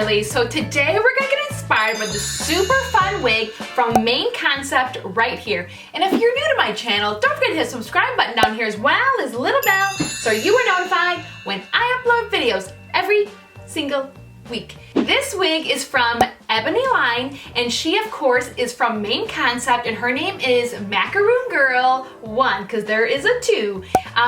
girly. So today we're gonna get inspired with the super fun wig from Main Concept right here. And if you're new to my channel, don't forget to hit the subscribe button down here as well as the little bell so you are notified when I upload videos every single week. This wig is from Ebonyline, and she of course is from Main Concept, and her name is Macaroon Girl 1, because there is a 2.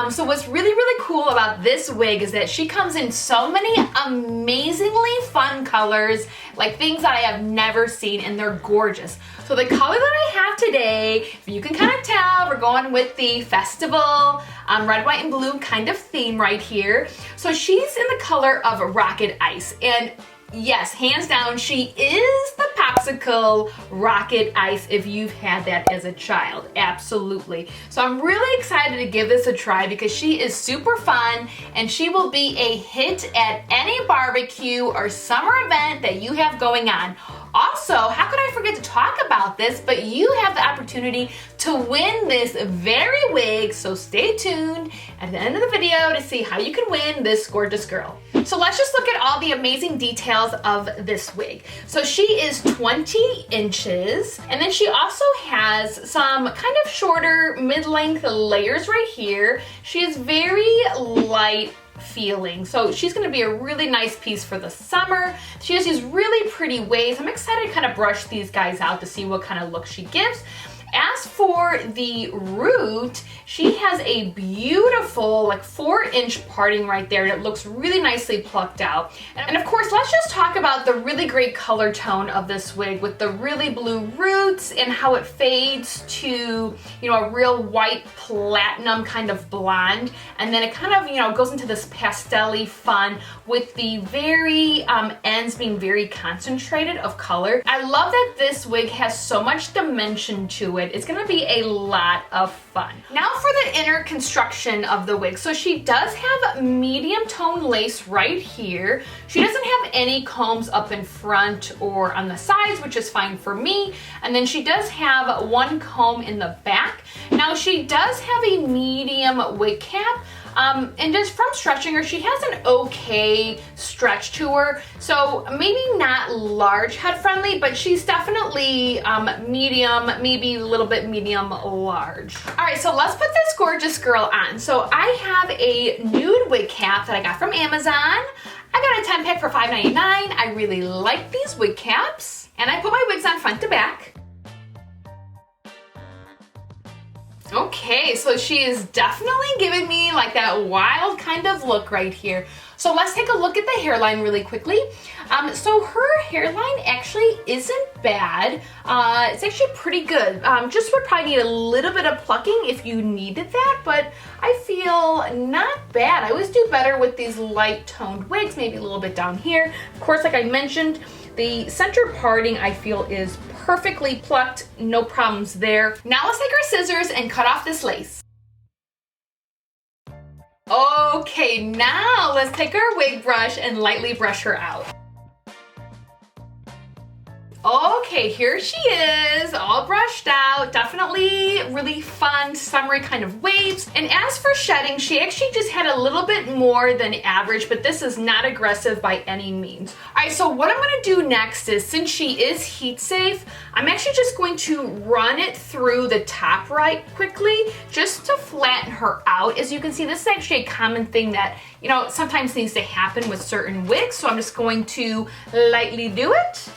So what's really cool about this wig is that she comes in so many amazingly fun colors, like things that I have never seen, and they're gorgeous. So the color that I have today, if you can kind of tell, we're going with the festival red, white, and blue kind of theme right here. So she's in the color of RocketIce, and yes, hands down, she is the popsicle RocketIce if you've had that as a child, absolutely. So I'm really excited to give this a try because she is super fun and she will be a hit at any barbecue or summer event that you have going on. Also, how could I forget to talk about this, but you have the opportunity to win this very wig, so stay tuned at the end of the video to see how you can win this gorgeous girl. So let's just look at all the amazing details of this wig. So she is 20 inches, and then she also has some kind of shorter mid-length layers right here. She is very light feeling. So she's going to be a really nice piece for the summer. She has these really pretty waves. I'm excited to kind of brush these guys out to see what kind of look she gives. As for the root, she has a beautiful like 4-inch parting right there, and it looks really nicely plucked out. And of course, let's just talk about the really great color tone of this wig with the really blue roots and how it fades to, you know, a real white platinum kind of blonde. And then it kind of, you know, goes into this pastel-y fun with the very ends being very concentrated of color. I love that this wig has so much dimension to it. It's gonna be a lot of fun. Now for the inner construction of the wig. So she does have medium tone lace right here. She doesn't have any combs up in front or on the sides, which is fine for me. And then she does have one comb in the back. Now she does have a medium wig cap. And just from stretching her, she has an okay stretch to her. So maybe not large head friendly, but she's definitely medium, maybe a little bit medium large. All right, so let's put this gorgeous girl on. So I have a nude wig cap that I got from Amazon. I got a 10 pack for $5.99. I really like these wig caps. And I put my wigs on front to back. Okay, so she is definitely giving me like that wild kind of look right here. So let's take a look at the hairline really quickly. So her hairline actually isn't bad. It's actually pretty good. Just would probably need a little bit of plucking if you needed that, but I feel not bad. I always do better with these light toned wigs, maybe a little bit down here. Of course, like I mentioned, the center parting I feel is perfectly plucked, no problems there. Now let's take our scissors and cut off this lace. Okay, now let's take our wig brush and lightly brush her out. Okay, here she is, all brushed out. Definitely really fun, summery kind of waves. And as for shedding, she actually just had a little bit more than average, but this is not aggressive by any means. All right, so what I'm gonna do next is, since she is heat safe, I'm actually just going to run it through the top right quickly, just to flatten her out. As you can see, this is actually a common thing that, you know, sometimes needs to happen with certain wigs, so I'm just going to lightly do it.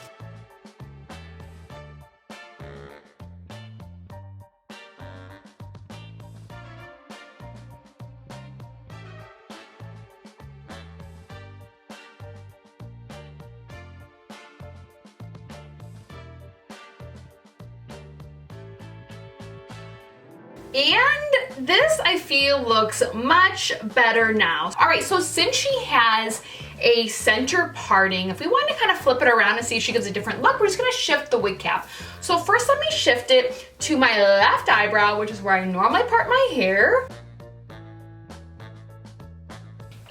And this, I feel, looks much better now. All right, so since she has a center parting, if we want to kind of flip it around and see if she gives a different look, we're just gonna shift the wig cap. So first, let me shift it to my left eyebrow, which is where I normally part my hair.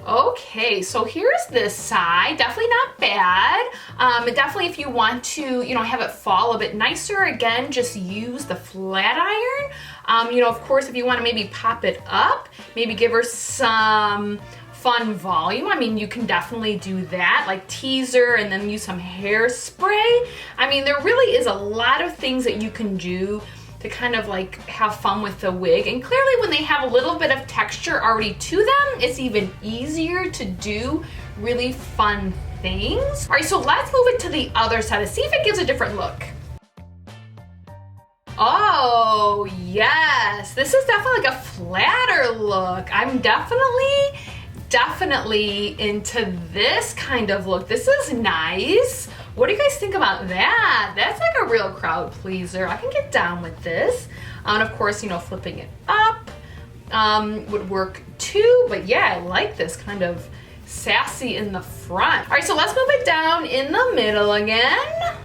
Okay, so here's this side. Definitely not bad. Definitely if you want to, you know, have it fall a bit nicer, again, just use the flat iron. You know, of course, if you want to maybe pop it up, maybe give her some fun volume. I mean, you can definitely do that, like teaser and then use some hairspray. I mean, there really is a lot of things that you can do to kind of like have fun with the wig. And clearly when they have a little bit of texture already to them, it's even easier to do really fun things. All right, so let's move it to the other side to see if it gives a different look. Oh, yes. This is definitely like a flatter look. I'm definitely into this kind of look. This is nice. What do you guys think about that? That's like a real crowd pleaser. I can get down with this. And of course, you know, flipping it up would work too. But yeah, I like this kind of sassy in the front. All right, so let's move it down in the middle again.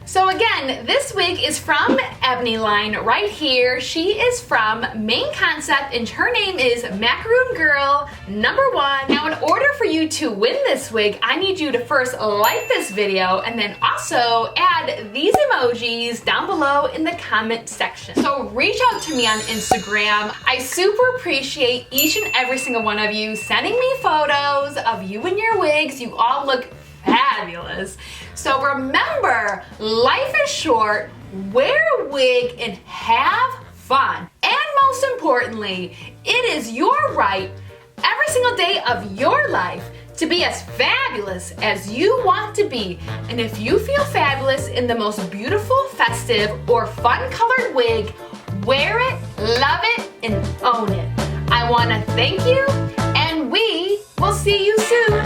So again, this wig is from Ebonyline right here. She is from Main Concept and her name is Macaroon Girl #1. Now in order for you to win this wig, I need you to first like this video and then also add these emojis down below in the comment section. So reach out to me on Instagram. I super appreciate each and every single one of you sending me photos of you and your wigs. You all look fabulous. So remember, life is short, wear a wig and have fun. And most importantly, it is your right every single day of your life to be as fabulous as you want to be. And if you feel fabulous in the most beautiful, festive, or fun colored wig, wear it, love it, and own it. I want to thank you, and we will see you soon.